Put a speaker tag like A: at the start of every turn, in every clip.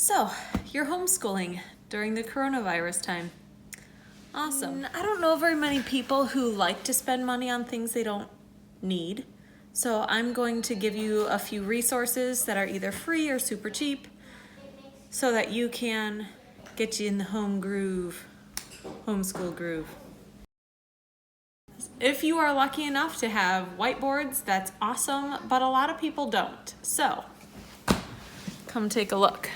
A: So, you're homeschooling during the coronavirus time. Awesome. I don't know very many people who like to spend money on things they don't need. So I'm going to give you a few resources that are either free or super cheap so that you can get you in the home groove, homeschool groove. If you are lucky enough to have whiteboards, that's awesome, but a lot of people don't. So, come take a look.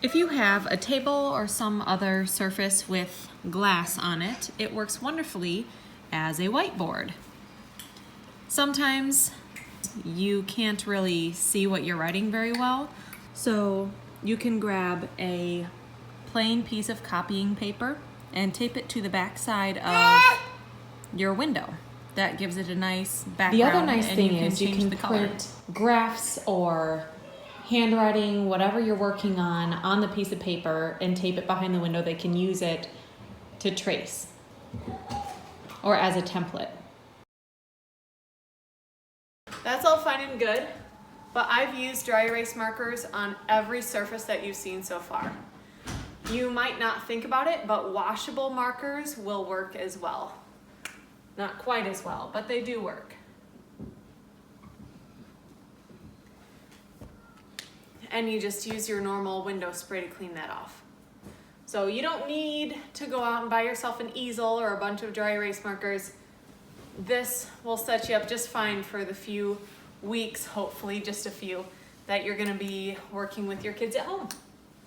A: If you have a table or some other surface with glass on it, it works wonderfully as a whiteboard. Sometimes you can't really see what you're writing very well, so you can grab a plain piece of copying paper and tape it to the back side of your window. That gives it a nice background.
B: The other nice
A: and
B: thing
A: you
B: is you can print graphs or handwriting, whatever you're working on the piece of paper and tape it behind the window. They can use it to trace or as a template.
A: That's all fine and good, but I've used dry erase markers on every surface that you've seen so far. You might not think about it, but washable markers will work as well. Not quite as well, but they do work. And you just use your normal window spray to clean that off. So you don't need to go out and buy yourself an easel or a bunch of dry erase markers. This will set you up just fine for the few weeks, hopefully just a few, that you're gonna be working with your kids at home.